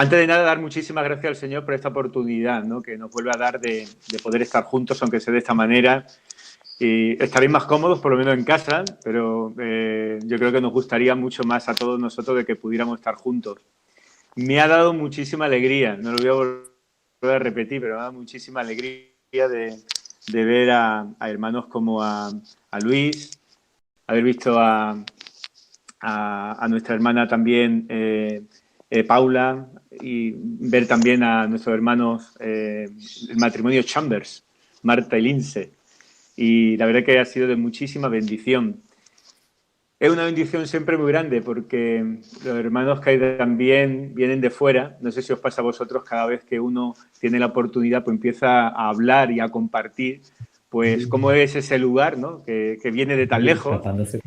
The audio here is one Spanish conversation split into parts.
Antes de nada, dar muchísimas gracias al Señor por esta oportunidad, ¿no?, que nos vuelve a dar de poder estar juntos, aunque sea de esta manera. Y estaréis más cómodos, por lo menos en casa, pero yo creo que nos gustaría mucho más a todos nosotros de que pudiéramos estar juntos. Me ha dado muchísima alegría, no lo voy a volver a repetir, pero me ha dado muchísima alegría de ver a hermanos como a Luis, haber visto a nuestra hermana también, Paula, y ver también a nuestros hermanos, el matrimonio Chambers, Marta y Lince. Y la verdad que ha sido de muchísima bendición. Es una bendición siempre muy grande porque los hermanos que también vienen de fuera, no sé si os pasa a vosotros, cada vez que uno tiene la oportunidad, pues empieza a hablar y a compartir, pues cómo es ese lugar, ¿no?, que viene de tan lejos,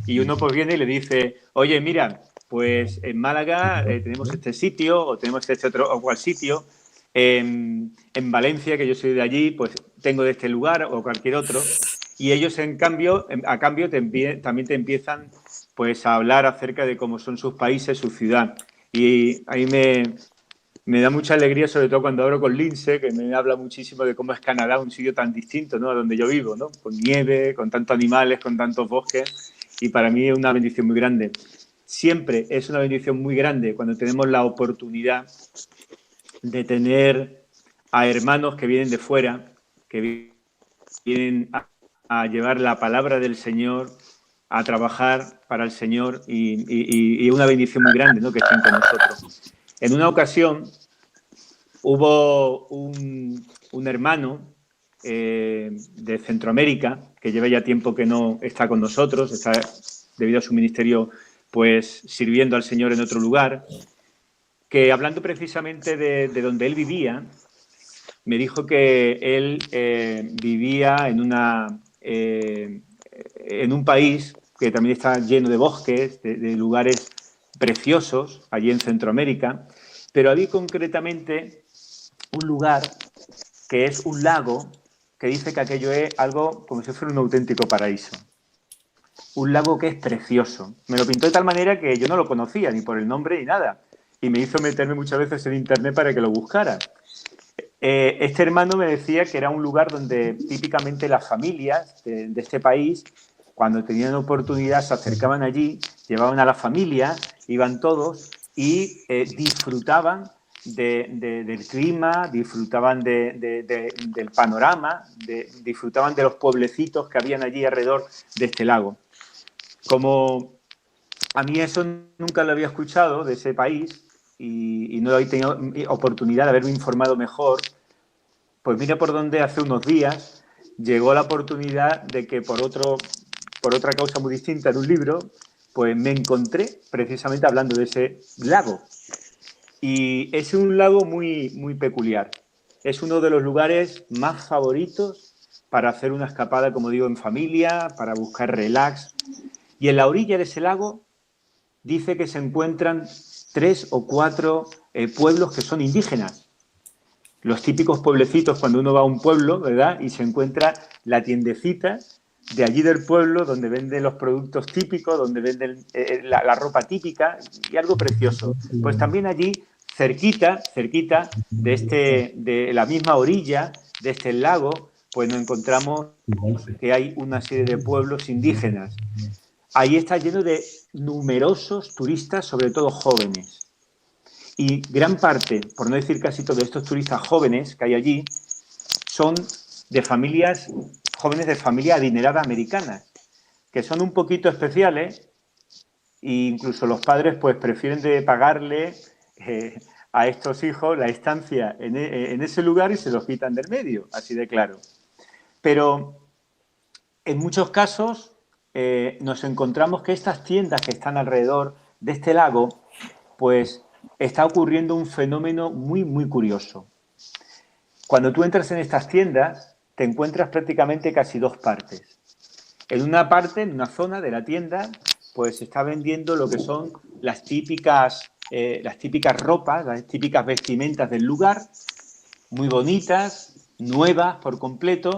y uno pues viene y le dice, oye, mira, pues en Málaga tenemos este sitio, o tenemos este otro o cual sitio, en Valencia, que yo soy de allí, pues tengo de este lugar o cualquier otro, y ellos en cambio, a cambio también te empiezan pues a hablar acerca de cómo son sus países, su ciudad. Y ahí me da mucha alegría, sobre todo cuando hablo con Lince, que me habla muchísimo de cómo es Canadá, un sitio tan distinto, ¿no?, a donde yo vivo, ¿no?, con nieve, con tantos animales, con tantos bosques, y para mí es una bendición muy grande. Siempre es una bendición muy grande cuando tenemos la oportunidad de tener a hermanos que vienen de fuera, que vienen a llevar la palabra del Señor, a trabajar para el Señor, y una bendición muy grande, ¿no?, que estén con nosotros. En una ocasión hubo un hermano de Centroamérica que lleva ya tiempo que no está con nosotros, está debido a su ministerio pues sirviendo al Señor en otro lugar, que hablando precisamente de donde él vivía, me dijo que él vivía en un país que también está lleno de bosques, de lugares preciosos, allí en Centroamérica, pero había concretamente un lugar que es un lago que dice que aquello es algo como si fuera un auténtico paraíso. Un lago que es precioso. Me lo pintó de tal manera que yo no lo conocía, ni por el nombre ni nada. Y me hizo meterme muchas veces en internet para que lo buscara. Este hermano me decía que era un lugar donde típicamente las familias de este país, cuando tenían oportunidad, se acercaban allí, llevaban a la familia, iban todos y disfrutaban del clima, disfrutaban del panorama, disfrutaban de los pueblecitos que habían allí alrededor de este lago. Como a mí eso nunca lo había escuchado de ese país y no he tenido oportunidad de haberme informado mejor, pues mira por dónde hace unos días llegó la oportunidad de que por otra causa muy distinta en un libro, pues me encontré precisamente hablando de ese lago. Y es un lago muy, muy peculiar. Es uno de los lugares más favoritos para hacer una escapada, como digo, en familia, para buscar relax. Y en la orilla de ese lago dice que se encuentran 3 o 4 pueblos que son indígenas. Los típicos pueblecitos cuando uno va a un pueblo, ¿verdad?, y se encuentra la tiendecita de allí del pueblo donde venden los productos típicos, donde venden la ropa típica, y algo precioso. Pues también allí, cerquita de la misma orilla de este lago, pues nos encontramos que hay una serie de pueblos indígenas. Ahí está lleno de numerosos turistas, sobre todo jóvenes. Y gran parte, por no decir casi todos estos turistas jóvenes que hay allí, son de familias, jóvenes de familia adinerada americanas, que son un poquito especiales e incluso los padres pues prefieren de pagarle a estos hijos la estancia en ese lugar y se los quitan del medio, así de claro. Pero en muchos casos nos encontramos que estas tiendas que están alrededor de este lago, pues está ocurriendo un fenómeno muy, muy curioso. Cuando tú entras en estas tiendas, te encuentras prácticamente casi dos partes. En una parte, en una zona de la tienda, pues se está vendiendo lo que son las típicas ropas, las típicas vestimentas del lugar, muy bonitas, nuevas por completo,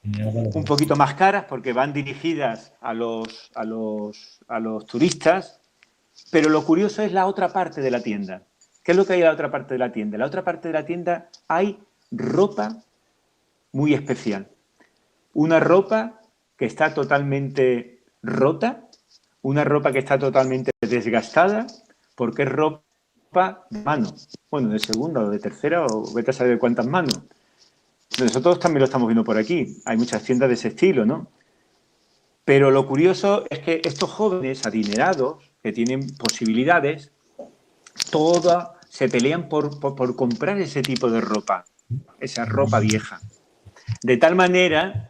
un poquito más caras porque van dirigidas a los turistas, pero lo curioso es la otra parte de la tienda. ¿Qué es lo que hay en la otra parte de la tienda? En la otra parte de la tienda hay ropa muy especial. Una ropa que está totalmente rota, una ropa que está totalmente desgastada, porque es ropa de mano. Bueno, de segunda o de tercera, o vete a saber de cuántas manos. Nosotros también lo estamos viendo por aquí. Hay muchas tiendas de ese estilo, ¿no? Pero lo curioso es que estos jóvenes adinerados, que tienen posibilidades, todas se pelean por comprar ese tipo de ropa, esa ropa vieja. De tal manera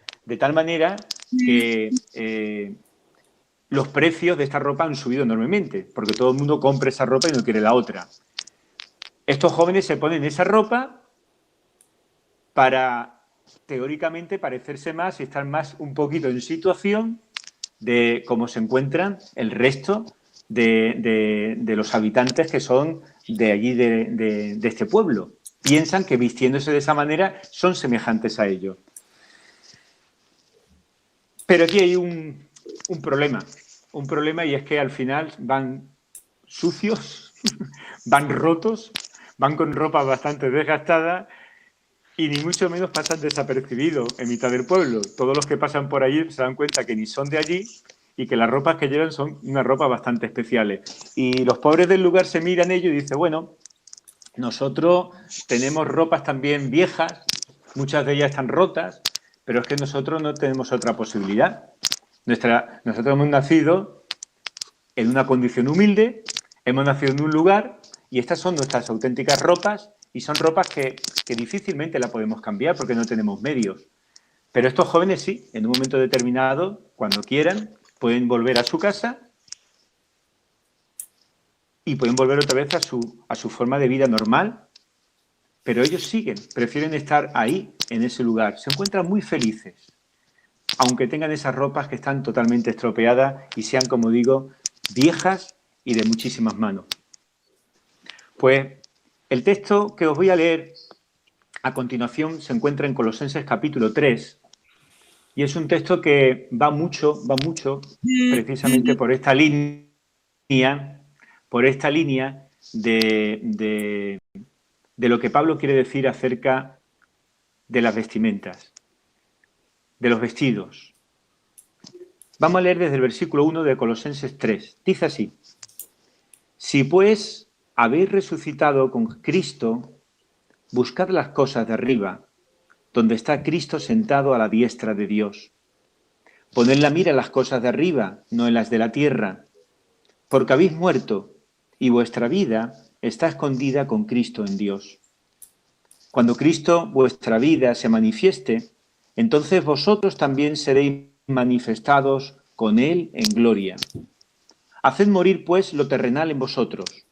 que los precios de esta ropa han subido enormemente, porque todo el mundo compra esa ropa y no quiere la otra. Estos jóvenes se ponen esa ropa para, teóricamente, parecerse más y estar más un poquito en situación de cómo se encuentran el resto de los habitantes que son de allí, de este pueblo. Piensan que vistiéndose de esa manera son semejantes a ellos. Pero aquí hay un problema y es que al final van sucios, van rotos, van con ropa bastante desgastada y ni mucho menos pasan desapercibidos en mitad del pueblo. Todos los que pasan por allí se dan cuenta que ni son de allí y que las ropas que llevan son unas ropas bastante especiales. Y los pobres del lugar se miran ellos y dicen, bueno, nosotros tenemos ropas también viejas, muchas de ellas están rotas, pero es que nosotros no tenemos otra posibilidad. Nosotros hemos nacido en una condición humilde, hemos nacido en un lugar y estas son nuestras auténticas ropas y son ropas que difícilmente la podemos cambiar porque no tenemos medios. Pero estos jóvenes sí, en un momento determinado, cuando quieran, pueden volver a su casa y pueden volver otra vez a su forma de vida normal, pero ellos siguen, prefieren estar ahí, en ese lugar. Se encuentran muy felices, aunque tengan esas ropas que están totalmente estropeadas y sean, como digo, viejas y de muchísimas manos. Pues el texto que os voy a leer a continuación se encuentra en Colosenses capítulo 3 y es un texto que va mucho precisamente por esta línea de lo que Pablo quiere decir acerca de las vestimentas, de los vestidos. Vamos a leer desde el versículo 1 de Colosenses 3. Dice así: Si pues habéis resucitado con Cristo, buscad las cosas de arriba, donde está Cristo sentado a la diestra de Dios. Poned la mira en las cosas de arriba, no en las de la tierra, porque habéis muerto, y vuestra vida está escondida con Cristo en Dios. Cuando Cristo, vuestra vida, se manifieste, entonces vosotros también seréis manifestados con Él en gloria. Haced morir, pues, lo terrenal en vosotros: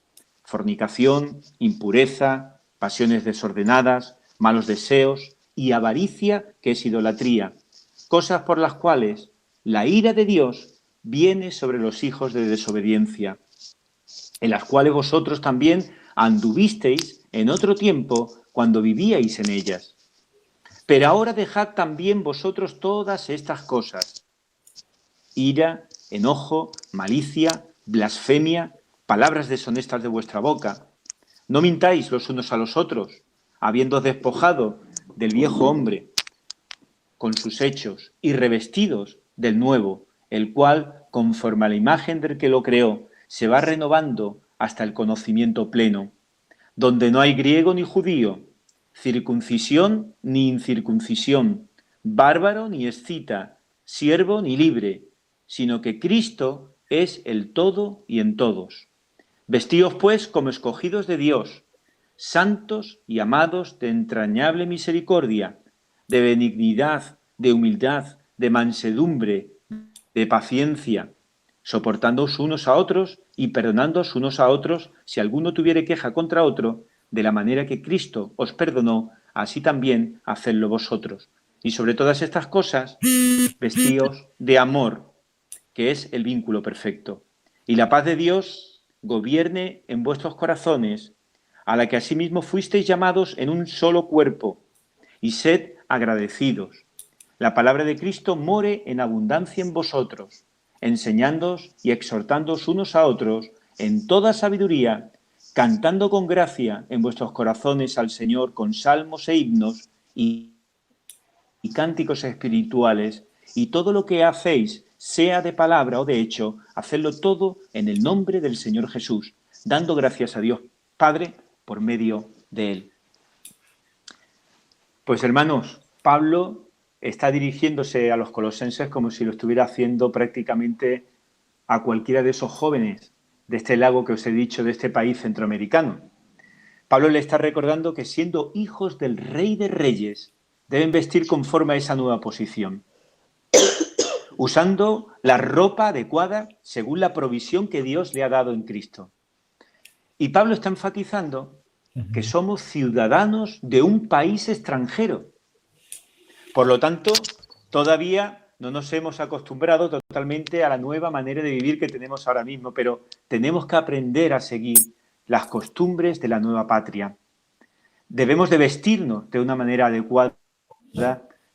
fornicación, impureza, pasiones desordenadas, malos deseos y avaricia, que es idolatría, cosas por las cuales la ira de Dios viene sobre los hijos de desobediencia, en las cuales vosotros también anduvisteis en otro tiempo cuando vivíais en ellas. Pero ahora dejad también vosotros todas estas cosas: ira, enojo, malicia, blasfemia, palabras deshonestas de vuestra boca. No mintáis los unos a los otros, habiendo despojado del viejo hombre con sus hechos y revestidos del nuevo, el cual, conforme a la imagen del que lo creó, se va renovando hasta el conocimiento pleno, donde no hay griego ni judío, circuncisión ni incircuncisión, bárbaro ni escita, siervo ni libre, sino que Cristo es el todo y en todos. Vestíos, pues, como escogidos de Dios, santos y amados de entrañable misericordia, de benignidad, de humildad, de mansedumbre, de paciencia, soportándoos unos a otros y perdonándoos unos a otros si alguno tuviere queja contra otro, de la manera que Cristo os perdonó, así también hacedlo vosotros. Y sobre todas estas cosas, vestíos de amor, que es el vínculo perfecto. Y la paz de Dios gobierne en vuestros corazones, a la que asimismo fuisteis llamados en un solo cuerpo, y sed agradecidos. La palabra de Cristo more en abundancia en vosotros, enseñándoos y exhortándoos unos a otros en toda sabiduría, cantando con gracia en vuestros corazones al Señor con salmos e himnos y cánticos espirituales, y todo lo que hacéis, sea de palabra o de hecho, hacedlo todo en el nombre del Señor Jesús, dando gracias a Dios Padre por medio de él. Pues hermanos, Pablo está dirigiéndose a los colosenses como si lo estuviera haciendo prácticamente a cualquiera de esos jóvenes de este lago que os he dicho, de este país centroamericano. Pablo le está recordando que siendo hijos del Rey de Reyes, deben vestir conforme a esa nueva posición, usando la ropa adecuada según la provisión que Dios le ha dado en Cristo. Y Pablo está enfatizando que somos ciudadanos de un país extranjero. Por lo tanto, todavía no nos hemos acostumbrado totalmente a la nueva manera de vivir que tenemos ahora mismo, pero tenemos que aprender a seguir las costumbres de la nueva patria. Debemos de vestirnos de una manera adecuada,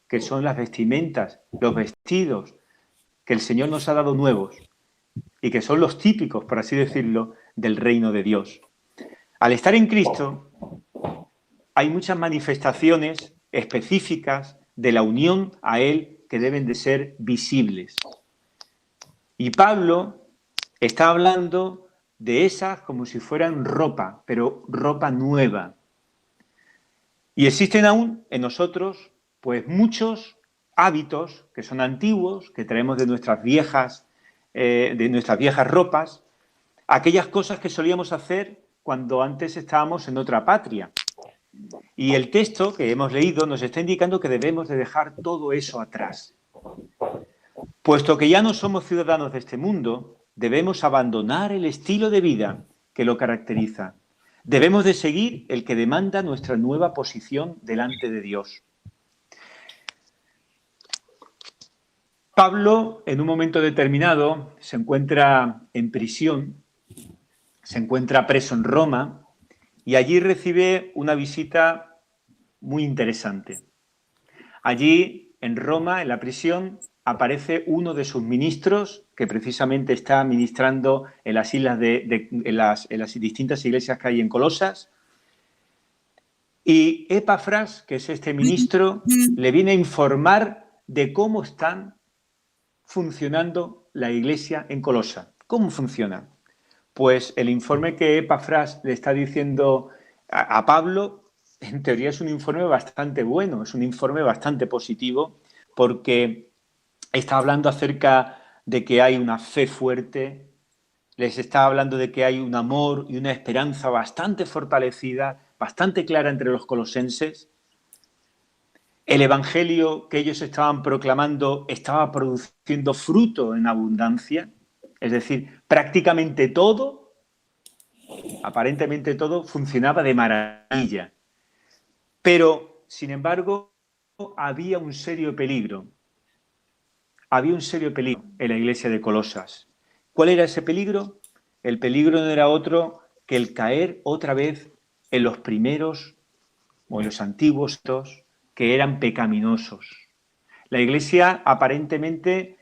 que son las vestimentas, los vestidos que el Señor nos ha dado nuevos y que son los típicos, por así decirlo, del reino de Dios. Al estar en Cristo, hay muchas manifestaciones específicas de la unión a Él que deben de ser visibles. Y Pablo está hablando de esas como si fueran ropa, pero ropa nueva. Y existen aún en nosotros, pues, muchos hábitos que son antiguos, que traemos de nuestras viejas ropas, aquellas cosas que solíamos hacer cuando antes estábamos en otra patria. Y el texto que hemos leído nos está indicando que debemos de dejar todo eso atrás. Puesto que ya no somos ciudadanos de este mundo, debemos abandonar el estilo de vida que lo caracteriza. Debemos de seguir el que demanda nuestra nueva posición delante de Dios. Pablo, en un momento determinado, se encuentra en prisión, se encuentra preso en Roma y allí recibe una visita muy interesante. Allí, en Roma, en la prisión, aparece uno de sus ministros que precisamente está ministrando en las islas en las distintas iglesias que hay en Colosas. Y Epafras, que es este ministro, le viene a informar de cómo están funcionando la iglesia en Colosa. ¿Cómo funciona? Pues el informe que Epafras le está diciendo a Pablo, en teoría es un informe bastante bueno, es un informe bastante positivo, porque está hablando acerca de que hay una fe fuerte, les está hablando de que hay un amor y una esperanza bastante fortalecida, bastante clara entre los colosenses. El evangelio que ellos estaban proclamando estaba produciendo fruto en abundancia, es decir, prácticamente todo, aparentemente todo, funcionaba de maravilla. Pero, sin embargo, había un serio peligro. Había un serio peligro en la iglesia de Colosas. ¿Cuál era ese peligro? El peligro no era otro que el caer otra vez en los primeros o en los antiguos que eran pecaminosos. La iglesia aparentemente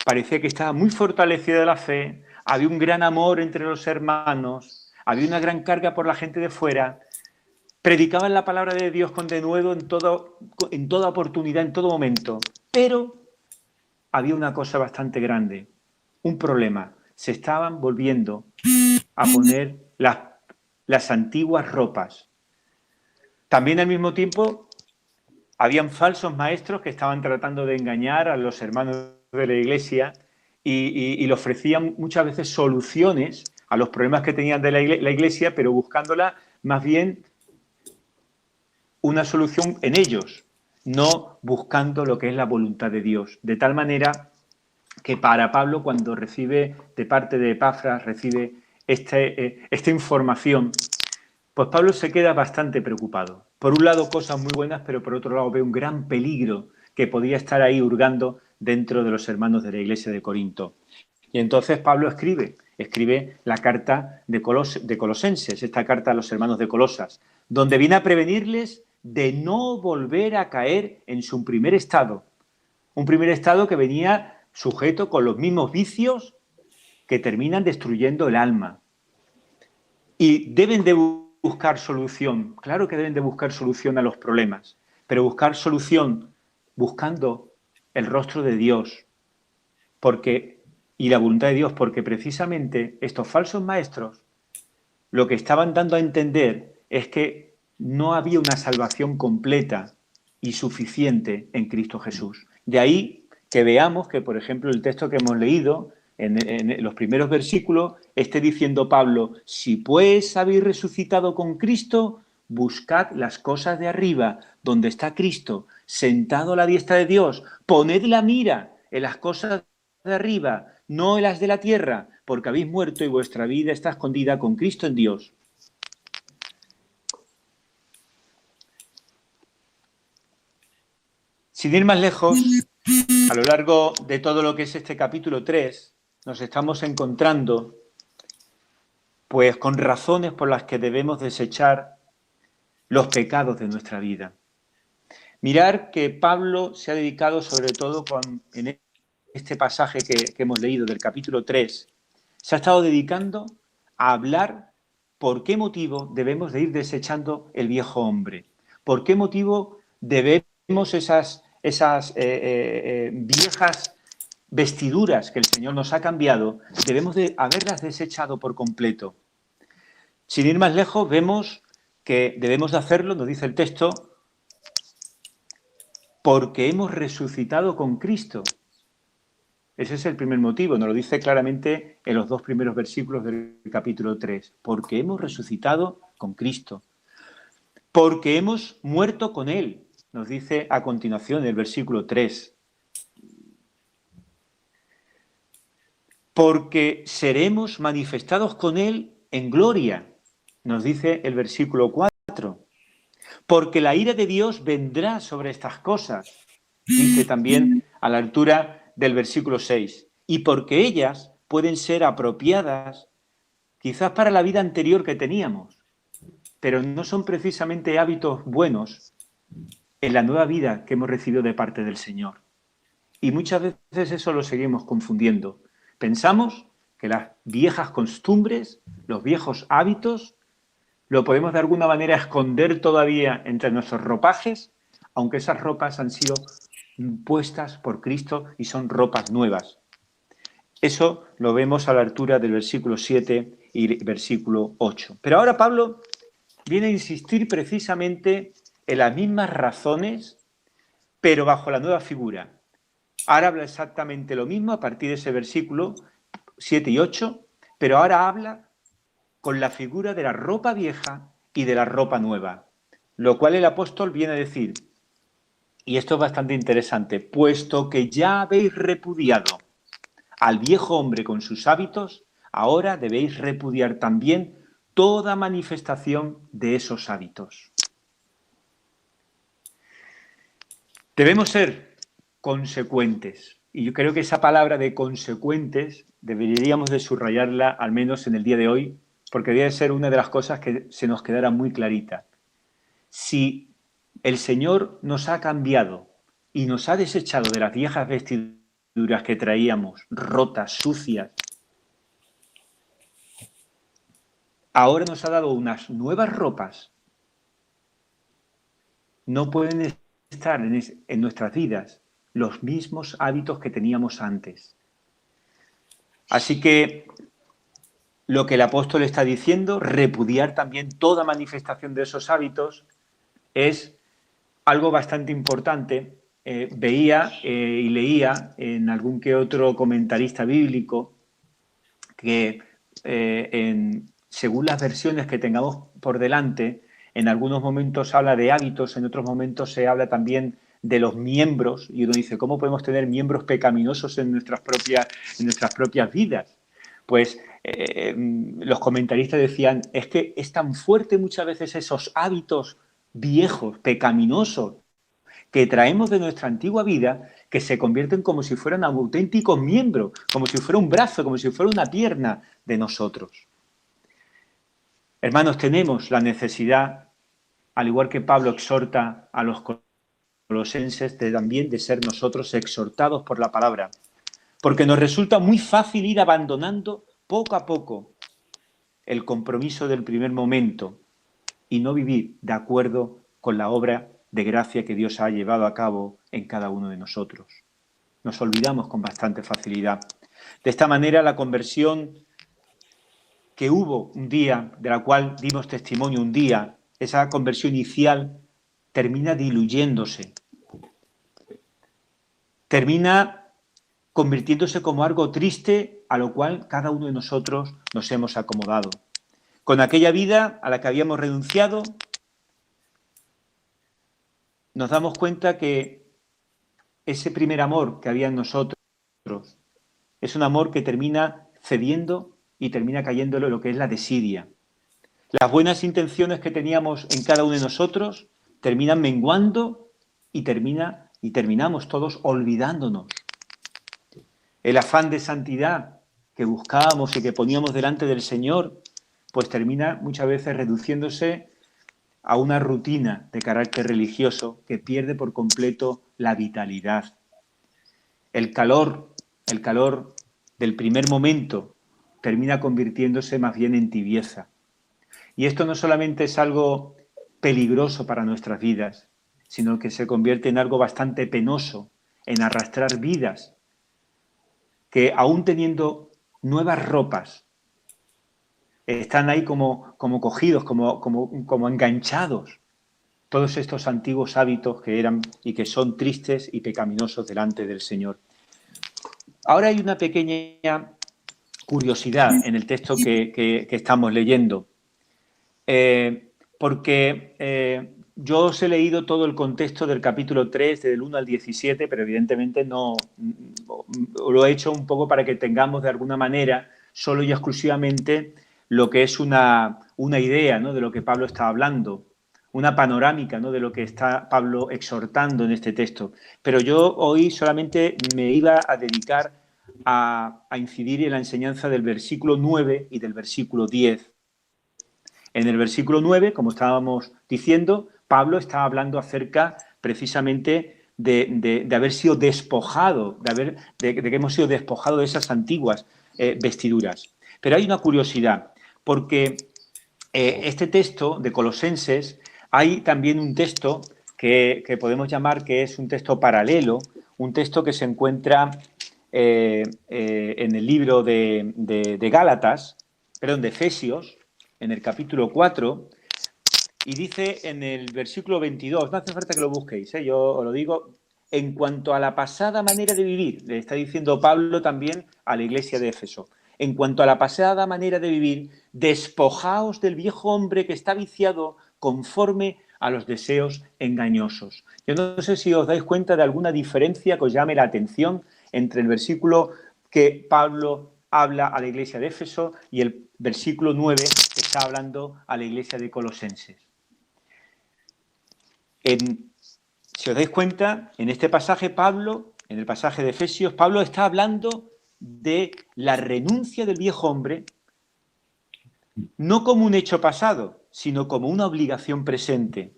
parecía que estaba muy fortalecida de la fe, había un gran amor entre los hermanos, había una gran carga por la gente de fuera, predicaban la palabra de Dios con denuedo en toda oportunidad, en todo momento, pero había una cosa bastante grande, un problema. Se estaban volviendo a poner las antiguas ropas. También al mismo tiempo habían falsos maestros que estaban tratando de engañar a los hermanos de la iglesia y le ofrecían muchas veces soluciones a los problemas que tenían de la iglesia, pero buscándola más bien una solución en ellos, no buscando lo que es la voluntad de Dios. De tal manera que para Pablo, cuando recibe de parte de Epafras, recibe esta información, pues Pablo se queda bastante preocupado. Por un lado, cosas muy buenas, pero por otro lado ve un gran peligro que podía estar ahí hurgando dentro de los hermanos de la iglesia de Corinto. Y entonces Pablo escribe la carta de Colosenses, esta carta a los hermanos de Colosas, donde viene a prevenirles de no volver a caer en su primer estado. Un primer estado que venía sujeto con los mismos vicios que terminan destruyendo el alma. Y deben de buscar solución. Claro que deben de buscar solución a los problemas, pero buscar solución buscando el rostro de Dios y la voluntad de Dios, porque precisamente estos falsos maestros lo que estaban dando a entender es que no había una salvación completa y suficiente en Cristo Jesús. De ahí que veamos que, por ejemplo, el texto que hemos leído, en los primeros versículos, esté diciendo Pablo: si pues habéis resucitado con Cristo, buscad las cosas de arriba, donde está Cristo, sentado a la diestra de Dios. Poned la mira en las cosas de arriba, no en las de la tierra, porque habéis muerto y vuestra vida está escondida con Cristo en Dios. Sin ir más lejos, a lo largo de todo lo que es este capítulo 3, nos estamos encontrando pues con razones por las que debemos desechar los pecados de nuestra vida. Mirar que Pablo se ha dedicado sobre todo en este pasaje que hemos leído del capítulo 3, se ha estado dedicando a hablar por qué motivo debemos de ir desechando el viejo hombre, por qué motivo debemos esas viejas vestiduras que el Señor nos ha cambiado, debemos de haberlas desechado por completo. Sin ir más lejos, vemos que debemos de hacerlo, nos dice el texto, porque hemos resucitado con Cristo. Ese es el primer motivo, nos lo dice claramente en los 2 primeros versículos del capítulo 3. Porque hemos resucitado con Cristo. Porque hemos muerto con Él, nos dice a continuación el versículo 3. Porque seremos manifestados con Él en gloria, nos dice el versículo 4. Porque la ira de Dios vendrá sobre estas cosas, dice también a la altura del versículo 6. Y porque ellas pueden ser apropiadas quizás para la vida anterior que teníamos, pero no son precisamente hábitos buenos en la nueva vida que hemos recibido de parte del Señor. Y muchas veces eso lo seguimos confundiendo. Pensamos que las viejas costumbres, los viejos hábitos, lo podemos de alguna manera esconder todavía entre nuestros ropajes, aunque esas ropas han sido puestas por Cristo y son ropas nuevas. Eso lo vemos a la altura del versículo 7 y versículo 8. Pero ahora Pablo viene a insistir precisamente en las mismas razones, pero bajo la nueva figura. Ahora habla exactamente lo mismo a partir de ese versículo 7 y 8, pero ahora habla con la figura de la ropa vieja y de la ropa nueva, lo cual el apóstol viene a decir, y esto es bastante interesante, puesto que ya habéis repudiado al viejo hombre con sus hábitos, ahora debéis repudiar también toda manifestación de esos hábitos. Debemos ser consecuentes, y yo creo que esa palabra de consecuentes deberíamos de subrayarla al menos en el día de hoy, porque debe ser una de las cosas que se nos quedara muy clarita. Si el Señor nos ha cambiado y nos ha desechado de las viejas vestiduras que traíamos, rotas, sucias, ahora nos ha dado unas nuevas ropas, no pueden estar en nuestras vidas los mismos hábitos que teníamos antes. Así que lo que el apóstol está diciendo, repudiar también toda manifestación de esos hábitos, es algo bastante importante. Veía y leía en algún que otro comentarista bíblico que según las versiones que tengamos por delante, en algunos momentos habla de hábitos, en otros momentos se habla también de los miembros, y uno dice, ¿cómo podemos tener miembros pecaminosos en nuestras propias vidas? Pues los comentaristas decían, es que es tan fuerte muchas veces esos hábitos viejos, pecaminosos, que traemos de nuestra antigua vida, que se convierten como si fueran auténticos miembros, como si fuera un brazo, como si fuera una pierna de nosotros. Hermanos, tenemos la necesidad, al igual que Pablo exhorta a los colosenses, también de ser nosotros exhortados por la palabra, porque nos resulta muy fácil ir abandonando poco a poco el compromiso del primer momento y no vivir de acuerdo con la obra de gracia que Dios ha llevado a cabo en cada uno de nosotros. Nos olvidamos con bastante facilidad. De esta manera, la conversión que hubo un día, de la cual dimos testimonio un día, esa conversión inicial termina diluyéndose, termina convirtiéndose como algo triste a lo cual cada uno de nosotros nos hemos acomodado. Con aquella vida a la que habíamos renunciado, nos damos cuenta que ese primer amor que había en nosotros es un amor que termina cediendo y termina cayendo en lo que es la desidia. Las buenas intenciones que teníamos en cada uno de nosotros terminan menguando y terminamos todos olvidándonos. El afán de santidad que buscábamos y que poníamos delante del Señor, pues termina muchas veces reduciéndose a una rutina de carácter religioso que pierde por completo la vitalidad. El calor del primer momento termina convirtiéndose más bien en tibieza. Y esto no solamente es algo peligroso para nuestras vidas, sino que se convierte en algo bastante penoso, en arrastrar vidas que, aún teniendo nuevas ropas, están ahí como cogidos, como enganchados. Todos estos antiguos hábitos que eran y que son tristes y pecaminosos delante del Señor. Ahora hay una pequeña curiosidad en el texto que estamos leyendo. Porque yo os he leído todo el contexto del capítulo 3, del 1 al 17, pero evidentemente no lo he hecho un poco para que tengamos de alguna manera solo y exclusivamente lo que es una idea, ¿no?, de lo que Pablo está hablando, una panorámica, ¿no?, de lo que está Pablo exhortando en este texto. Pero yo hoy solamente me iba a dedicar a incidir en la enseñanza del versículo 9 y del versículo 10. En el versículo 9, como estábamos diciendo, Pablo está hablando acerca precisamente de haber sido despojado, de que hemos sido despojados de esas antiguas vestiduras. Pero hay una curiosidad, porque este texto de Colosenses, hay también un texto que podemos llamar que es un texto paralelo, un texto que se encuentra en el libro de Gálatas, perdón, de Efesios, en el capítulo 4, y dice en el versículo 22, no hace falta que lo busquéis, yo os lo digo, en cuanto a la pasada manera de vivir, le está diciendo Pablo también a la iglesia de Éfeso, en cuanto a la pasada manera de vivir, despojaos del viejo hombre que está viciado conforme a los deseos engañosos. Yo no sé si os dais cuenta de alguna diferencia que os llame la atención entre el versículo que Pablo habla a la iglesia de Éfeso y el versículo 9 que está hablando a la iglesia de Colosenses. Si os dais cuenta, en este pasaje Pablo, en el pasaje de Efesios, Pablo está hablando de la renuncia del viejo hombre, no como un hecho pasado, sino como una obligación presente.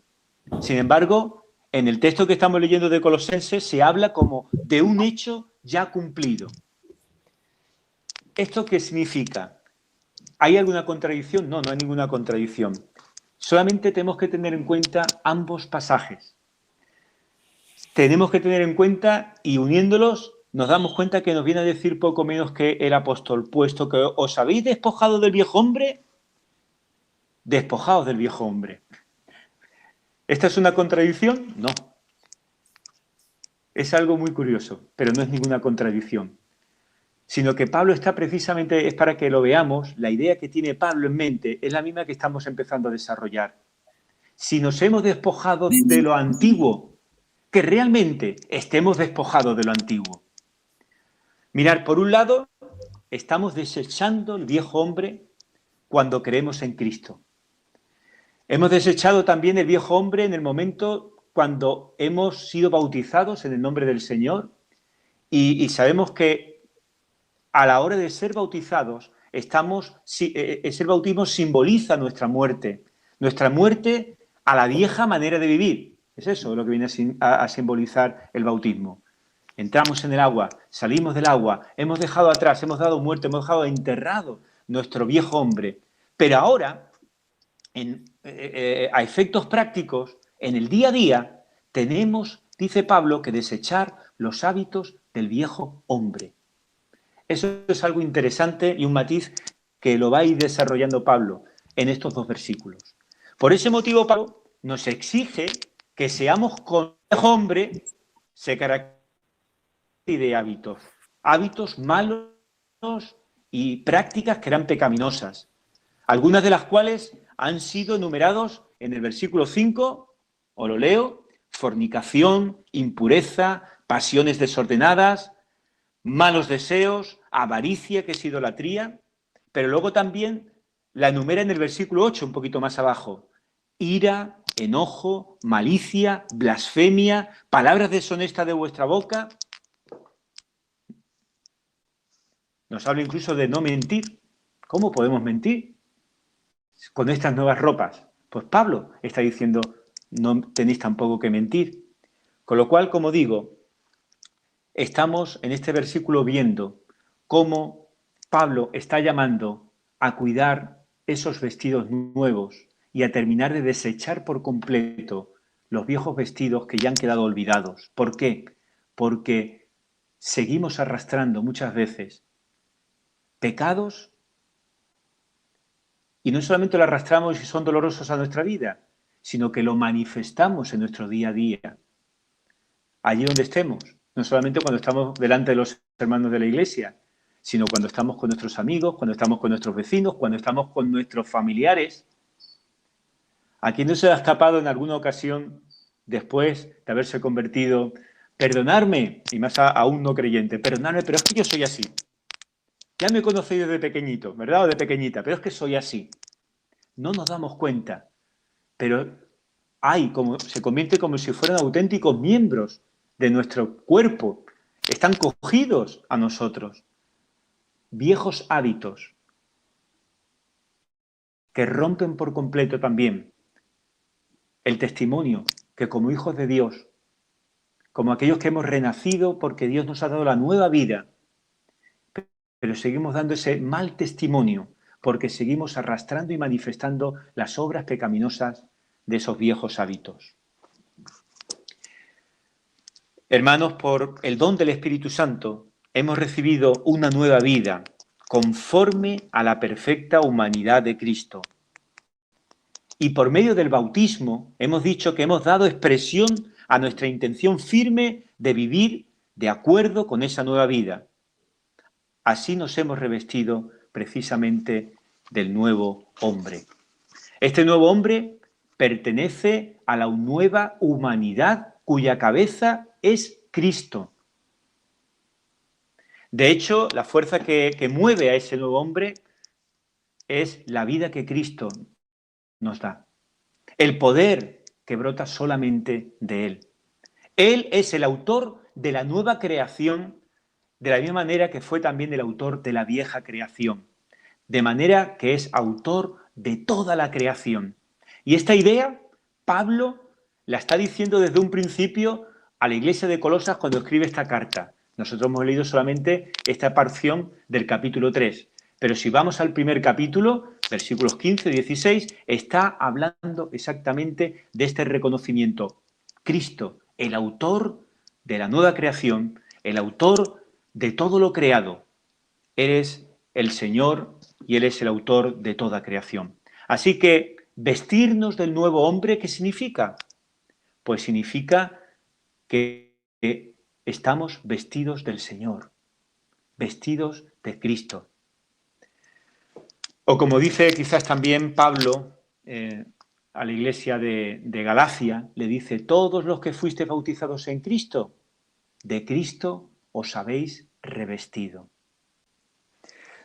Sin embargo, en el texto que estamos leyendo de Colosenses se habla como de un hecho ya cumplido. ¿Esto qué significa? ¿Hay alguna contradicción? No, no hay ninguna contradicción. Solamente tenemos que tener en cuenta ambos pasajes. Tenemos que tener en cuenta, y uniéndolos, nos damos cuenta que nos viene a decir poco menos que el apóstol, puesto que os habéis despojado del viejo hombre, despojaos del viejo hombre. ¿Esta es una contradicción? No. Es algo muy curioso, pero no es ninguna contradicción. Sino que Pablo está precisamente, es para que lo veamos, la idea que tiene Pablo en mente es la misma que estamos empezando a desarrollar. Si nos hemos despojado de lo antiguo, que realmente estemos despojados de lo antiguo. Mirad, por un lado, estamos desechando el viejo hombre cuando creemos en Cristo. Hemos desechado también el viejo hombre en el momento cuando hemos sido bautizados en el nombre del Señor y sabemos que a la hora de ser bautizados, ese bautismo simboliza nuestra muerte a la vieja manera de vivir. Es eso lo que viene a simbolizar el bautismo. Entramos en el agua, salimos del agua, hemos dejado atrás, hemos dado muerte, hemos dejado enterrado nuestro viejo hombre Pero ahora, a efectos prácticos, en el día a día, tenemos, dice Pablo, que desechar los hábitos del viejo hombre. Eso es algo interesante y un matiz que lo va a ir desarrollando Pablo en estos 2 versículos. Por ese motivo, Pablo nos exige que seamos con el viejo hombre, se caracteriza de hábitos malos y prácticas que eran pecaminosas, algunas de las cuales han sido enumerados en el versículo 5, os lo leo: fornicación, impureza, pasiones desordenadas, malos deseos, avaricia, que es idolatría, pero luego también la enumera en el versículo 8, un poquito más abajo: ira, enojo, malicia, blasfemia, palabras deshonestas de vuestra boca. Nos habla incluso de no mentir. ¿Cómo podemos mentir con estas nuevas ropas? Pues Pablo está diciendo, no tenéis tampoco que mentir. Con lo cual, como digo, estamos en este versículo viendo cómo Pablo está llamando a cuidar esos vestidos nuevos y a terminar de desechar por completo los viejos vestidos que ya han quedado olvidados. ¿Por qué? Porque seguimos arrastrando muchas veces pecados y no solamente lo arrastramos y son dolorosos a nuestra vida, sino que lo manifestamos en nuestro día a día, allí donde estemos, no solamente cuando estamos delante de los hermanos de la iglesia, sino cuando estamos con nuestros amigos, cuando estamos con nuestros vecinos, cuando estamos con nuestros familiares. ¿A quién no se ha escapado en alguna ocasión, después de haberse convertido, perdonarme, y más a un no creyente, perdonarme, pero es que yo soy así? Ya me conocí desde pequeñito, ¿verdad? O de pequeñita, pero es que soy así. No nos damos cuenta, pero se convierte como si fueran auténticos miembros de nuestro cuerpo. Están cogidos a nosotros. Viejos hábitos que rompen por completo también el testimonio que como hijos de Dios, como aquellos que hemos renacido porque Dios nos ha dado la nueva vida, pero seguimos dando ese mal testimonio porque seguimos arrastrando y manifestando las obras pecaminosas de esos viejos hábitos. Hermanos, por el don del Espíritu Santo hemos recibido una nueva vida conforme a la perfecta humanidad de Cristo. Y por medio del bautismo hemos dicho que hemos dado expresión a nuestra intención firme de vivir de acuerdo con esa nueva vida. Así nos hemos revestido precisamente del nuevo hombre. Este nuevo hombre pertenece a la nueva humanidad cuya cabeza es Cristo. De hecho, la fuerza que mueve a ese nuevo hombre es la vida que Cristo nos da. El poder que brota solamente de Él. Él es el autor de la nueva creación, de la misma manera que fue también el autor de la vieja creación. De manera que es autor de toda la creación. Y esta idea, Pablo la está diciendo desde un principio a la iglesia de Colosas cuando escribe esta carta. Nosotros hemos leído solamente esta porción del capítulo 3. Pero si vamos al primer capítulo, versículos 15 y 16, está hablando exactamente de este reconocimiento. Cristo, el autor de la nueva creación, el autor de todo lo creado. Eres el Señor y Él es el autor de toda creación. Así que vestirnos del nuevo hombre, ¿qué significa? Pues significa que estamos vestidos del Señor, vestidos de Cristo. O como dice quizás también Pablo a la iglesia de Galacia, le dice: todos los que fuiste bautizados en Cristo, de Cristo os habéis revestido.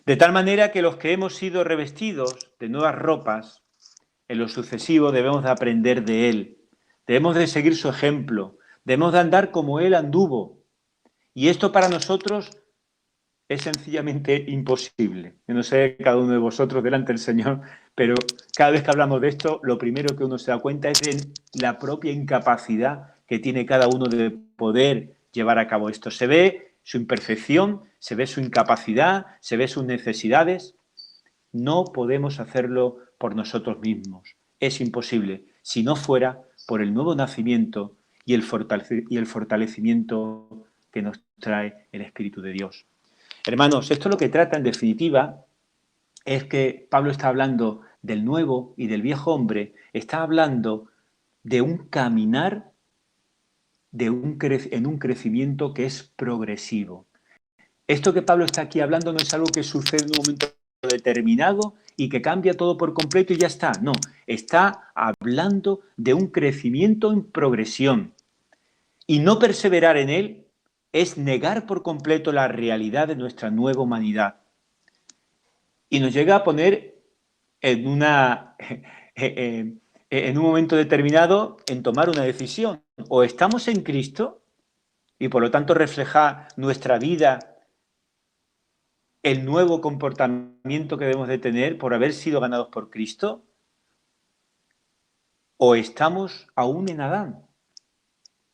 De tal manera que los que hemos sido revestidos de nuevas ropas, en lo sucesivo debemos de aprender de Él, debemos de seguir su ejemplo, debemos de andar como Él anduvo. Y esto para nosotros es sencillamente imposible. Yo no sé cada uno de vosotros delante del Señor, pero cada vez que hablamos de esto, lo primero que uno se da cuenta es de la propia incapacidad que tiene cada uno de poder llevar a cabo esto. Se ve su imperfección, se ve su incapacidad, se ve sus necesidades. No podemos hacerlo por nosotros mismos. Es imposible, si no fuera por el nuevo nacimiento y el fortalecimiento que nos trae el Espíritu de Dios. Hermanos, esto lo que trata en definitiva es que Pablo está hablando del nuevo y del viejo hombre, está hablando de un caminar en un crecimiento que es progresivo. Esto que Pablo está aquí hablando no es algo que sucede en un momento determinado y que cambia todo por completo y ya está. No, está hablando de un crecimiento en progresión. Y no perseverar en él es negar por completo la realidad de nuestra nueva humanidad. Y nos llega a poner en en un momento determinado en tomar una decisión. O estamos en Cristo y por lo tanto refleja nuestra vida el nuevo comportamiento que debemos de tener por haber sido ganados por Cristo, o estamos aún en Adán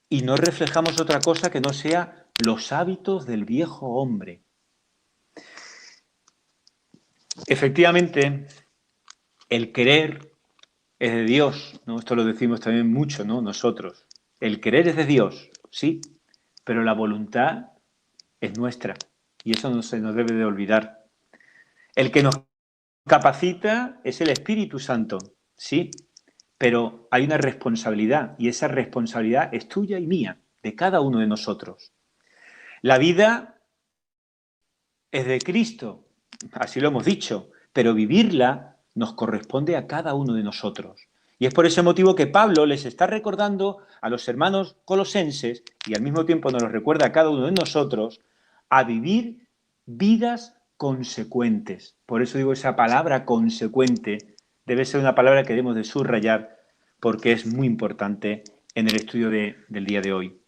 y no reflejamos otra cosa que no sea los hábitos del viejo hombre. Efectivamente, el querer es de Dios, ¿no? Esto lo decimos también mucho, ¿no? Nosotros. El querer es de Dios, sí, pero la voluntad es nuestra y eso no se nos debe de olvidar. El que nos capacita es el Espíritu Santo, sí, pero hay una responsabilidad y esa responsabilidad es tuya y mía, de cada uno de nosotros. La vida es de Cristo, así lo hemos dicho, pero vivirla nos corresponde a cada uno de nosotros. Y es por ese motivo que Pablo les está recordando a los hermanos colosenses, y al mismo tiempo nos lo recuerda a cada uno de nosotros, a vivir vidas consecuentes. Por eso digo, esa palabra consecuente debe ser una palabra que debemos de subrayar porque es muy importante en el estudio del día de hoy.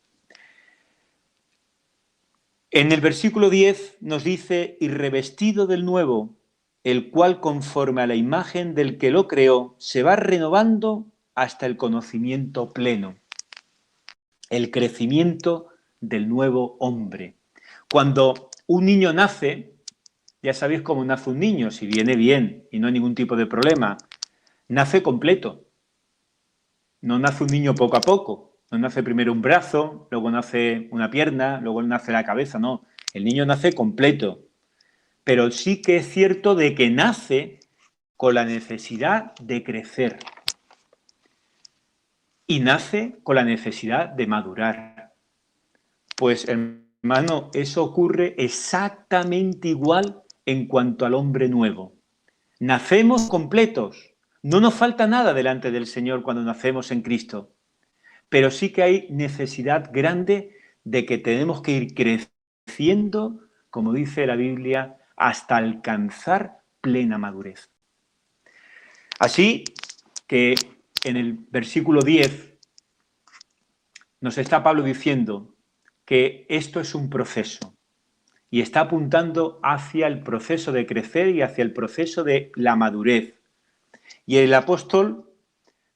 En el versículo 10 nos dice, y revestido del nuevo, el cual conforme a la imagen del que lo creó, se va renovando hasta el conocimiento pleno, el crecimiento del nuevo hombre. Cuando un niño nace, ya sabéis cómo nace un niño, si viene bien y no hay ningún tipo de problema, nace completo. No nace un niño poco a poco, no nace primero un brazo, luego nace una pierna, luego nace la cabeza, no. El niño nace completo, pero sí que es cierto de que nace con la necesidad de crecer y nace con la necesidad de madurar. Pues, hermano, eso ocurre exactamente igual en cuanto al hombre nuevo. Nacemos completos, no nos falta nada delante del Señor cuando nacemos en Cristo. Pero sí que hay necesidad grande de que tenemos que ir creciendo, como dice la Biblia, hasta alcanzar plena madurez. Así que en el versículo 10 nos está Pablo diciendo que esto es un proceso y está apuntando hacia el proceso de crecer y hacia el proceso de la madurez. Y el apóstol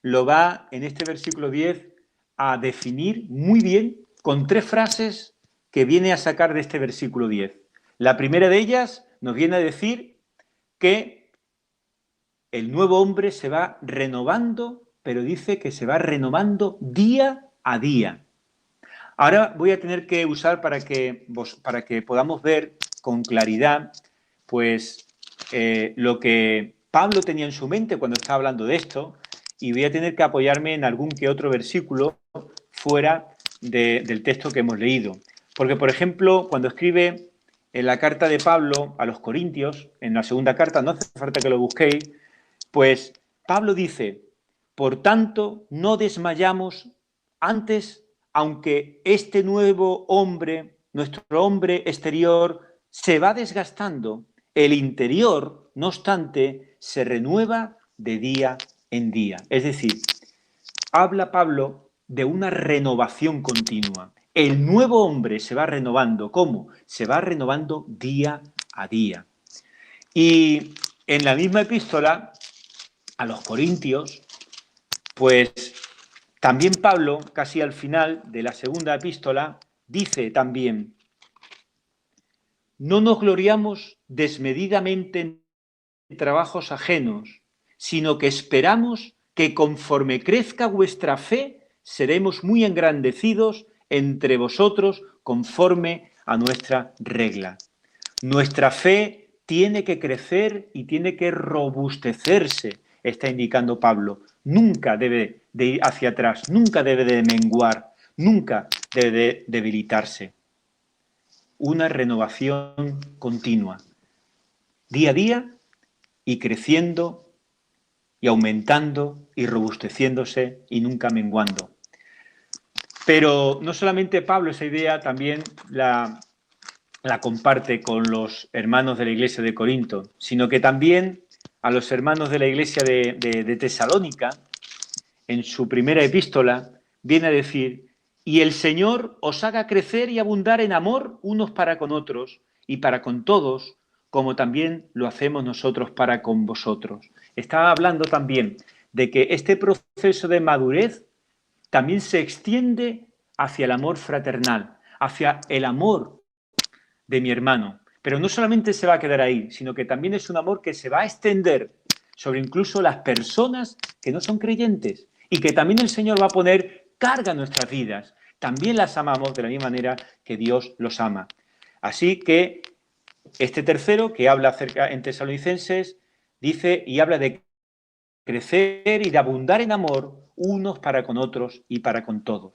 lo va en este versículo 10 a definir muy bien con 3 frases que viene a sacar de este versículo 10. La primera de ellas nos viene a decir que el nuevo hombre se va renovando, pero dice que se va renovando día a día. Ahora voy a tener que usar para que podamos ver con claridad pues lo que Pablo tenía en su mente cuando estaba hablando de esto, y voy a tener que apoyarme en algún que otro versículo fuera del texto que hemos leído. Porque, por ejemplo, cuando escribe en la carta de Pablo a los Corintios, en la segunda carta, no hace falta que lo busquéis, pues Pablo dice, por tanto, no desmayamos antes, aunque este nuevo hombre, nuestro hombre exterior, se va desgastando, el interior, no obstante, se renueva de día en día. Es decir, habla Pablo de una renovación continua. El nuevo hombre se va renovando. ¿Cómo? Se va renovando día a día. Y en la misma epístola a los Corintios, pues también Pablo, casi al final de la segunda epístola, dice también, no nos gloriamos desmedidamente en trabajos ajenos, sino que esperamos que conforme crezca vuestra fe, seremos muy engrandecidos entre vosotros conforme a nuestra regla. Nuestra fe tiene que crecer y tiene que robustecerse, está indicando Pablo. Nunca debe de ir hacia atrás, nunca debe de menguar, nunca debe de debilitarse. Una renovación continua, día a día, y creciendo y aumentando y robusteciéndose y nunca menguando. Pero no solamente Pablo esa idea también la comparte con los hermanos de la iglesia de Corinto, sino que también a los hermanos de la iglesia de Tesalónica, en su primera epístola, viene a decir: y el Señor os haga crecer y abundar en amor unos para con otros y para con todos, como también lo hacemos nosotros para con vosotros. Está hablando también de que este proceso de madurez también se extiende hacia el amor fraternal, hacia el amor de mi hermano. Pero no solamente se va a quedar ahí, sino que también es un amor que se va a extender sobre incluso las personas que no son creyentes y que también el Señor va a poner carga en nuestras vidas. También las amamos de la misma manera que Dios los ama. Así que este tercero, que habla acerca en Tesalonicenses, dice y habla de crecer y de abundar en amor unos para con otros y para con todos.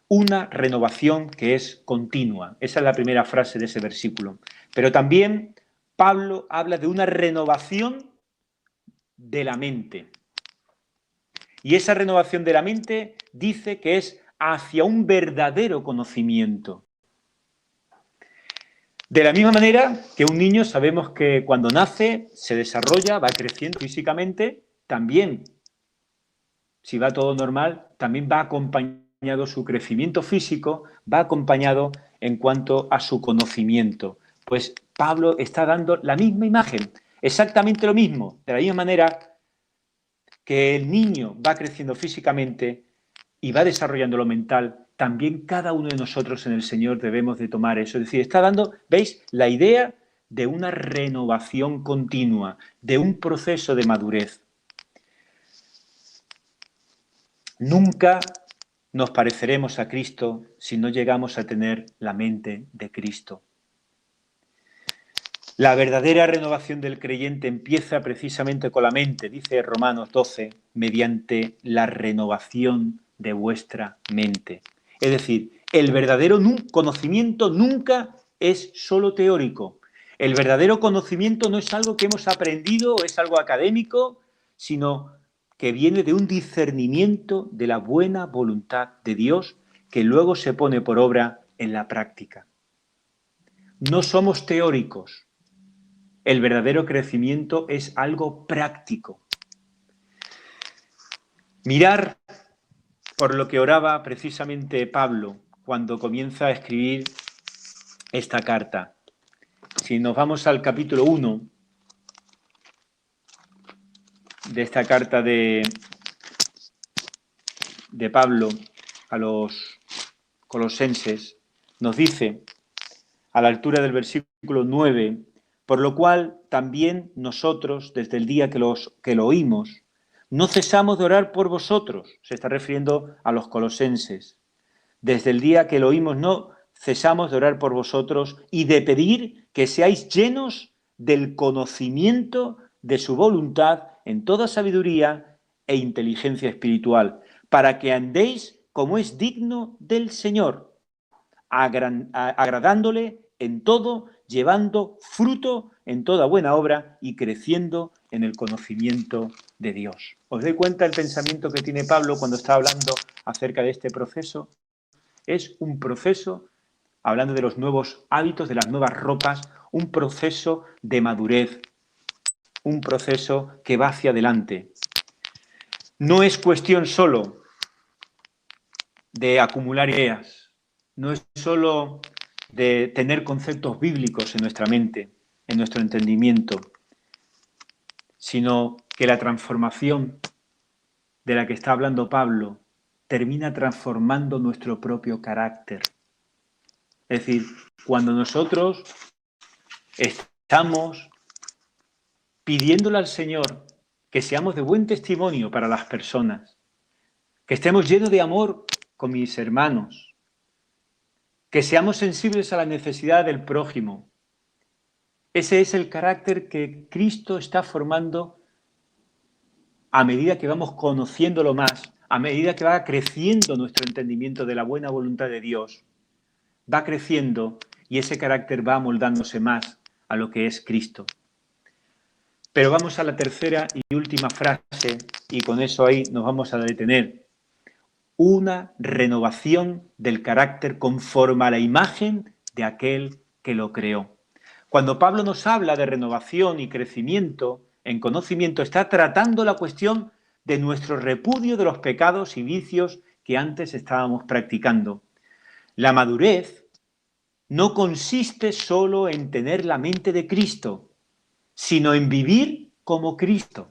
Una renovación que es continua. Esa es la primera frase de ese versículo. Pero también Pablo habla de una renovación de la mente. Y esa renovación de la mente dice que es hacia un verdadero conocimiento. De la misma manera que un niño sabemos que cuando nace, se desarrolla, va creciendo físicamente, también, si va todo normal, también va acompañado su crecimiento físico, va acompañado en cuanto a su conocimiento. Pues Pablo está dando la misma imagen, exactamente lo mismo, de la misma manera que el niño va creciendo físicamente y va desarrollando lo mental, también cada uno de nosotros en el Señor debemos de tomar eso. Es decir, está dando, ¿veis?, la idea de una renovación continua, de un proceso de madurez. Nunca nos pareceremos a Cristo si no llegamos a tener la mente de Cristo. La verdadera renovación del creyente empieza precisamente con la mente, dice Romanos 12, mediante la renovación de vuestra mente. Es decir, el verdadero conocimiento nunca es solo teórico. El verdadero conocimiento no es algo que hemos aprendido o es algo académico, sino que viene de un discernimiento de la buena voluntad de Dios que luego se pone por obra en la práctica. No somos teóricos. El verdadero crecimiento es algo práctico. Mirar por lo que oraba precisamente Pablo cuando comienza a escribir esta carta. Si nos vamos al capítulo 1 de esta carta de Pablo a los colosenses, nos dice, a la altura del versículo 9, por lo cual también nosotros, desde el día que lo oímos, no cesamos de orar por vosotros, se está refiriendo a los colosenses. Desde el día que lo oímos no cesamos de orar por vosotros y de pedir que seáis llenos del conocimiento de su voluntad en toda sabiduría e inteligencia espiritual, para que andéis como es digno del Señor, agradándole en todo, llevando fruto en toda buena obra y creciendo en el conocimiento de Dios. ¿Os dais cuenta el pensamiento que tiene Pablo cuando está hablando acerca de este proceso? Es un proceso, hablando de los nuevos hábitos, de las nuevas ropas, un proceso de madurez, un proceso que va hacia adelante. No es cuestión solo de acumular ideas, no es solo de tener conceptos bíblicos en nuestra mente, en nuestro entendimiento, sino que la transformación de la que está hablando Pablo termina transformando nuestro propio carácter. Es decir, cuando nosotros estamos pidiéndole al Señor que seamos de buen testimonio para las personas, que estemos llenos de amor con mis hermanos, que seamos sensibles a la necesidad del prójimo. Ese es el carácter que Cristo está formando a medida que vamos conociéndolo más, a medida que va creciendo nuestro entendimiento de la buena voluntad de Dios. Va creciendo y ese carácter va amoldándose más a lo que es Cristo. Pero vamos a la tercera y última frase, y con eso ahí nos vamos a detener. Una renovación del carácter conforme a la imagen de aquel que lo creó. Cuando Pablo nos habla de renovación y crecimiento en conocimiento, está tratando la cuestión de nuestro repudio de los pecados y vicios que antes estábamos practicando. La madurez no consiste solo en tener la mente de Cristo, sino en vivir como Cristo.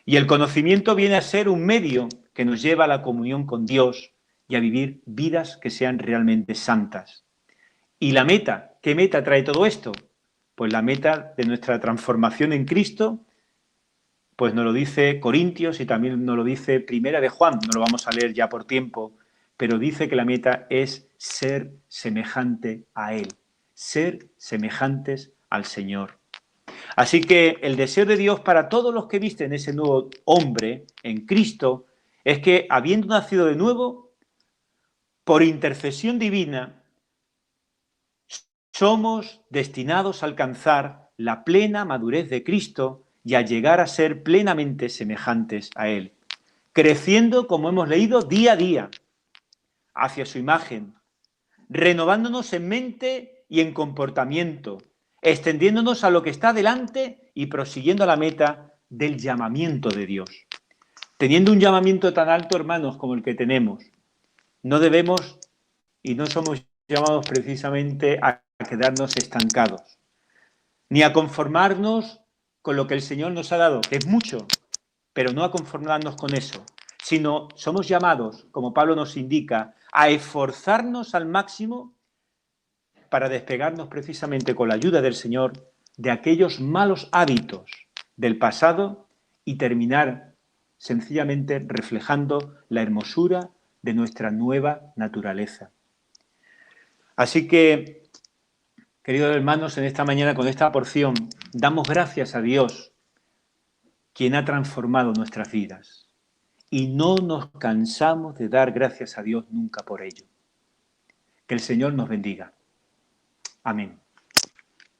Y el conocimiento viene a ser un medio que nos lleva a la comunión con Dios y a vivir vidas que sean realmente santas. ¿Y la meta? ¿Qué meta trae todo esto? Pues la meta de nuestra transformación en Cristo, pues nos lo dice Corintios y también nos lo dice Primera de Juan, no lo vamos a leer ya por tiempo, pero dice que la meta es ser semejante a Él, ser semejantes al Señor. Así que el deseo de Dios para todos los que visten ese nuevo hombre en Cristo es que, habiendo nacido de nuevo, por intercesión divina, somos destinados a alcanzar la plena madurez de Cristo y a llegar a ser plenamente semejantes a Él, creciendo, como hemos leído, día a día hacia su imagen, renovándonos en mente y en comportamiento, extendiéndonos a lo que está delante y prosiguiendo a la meta del llamamiento de Dios. Teniendo un llamamiento tan alto, hermanos, como el que tenemos, no debemos y no somos llamados precisamente a quedarnos estancados, ni a conformarnos con lo que el Señor nos ha dado, que es mucho, pero no a conformarnos con eso, sino somos llamados, como Pablo nos indica, a esforzarnos al máximo para despegarnos precisamente con la ayuda del Señor de aquellos malos hábitos del pasado y terminar sencillamente reflejando la hermosura de nuestra nueva naturaleza. Así que, queridos hermanos, en esta mañana con esta porción damos gracias a Dios, quien ha transformado nuestras vidas. Y no nos cansamos de dar gracias a Dios nunca por ello. Que el Señor nos bendiga. Amén.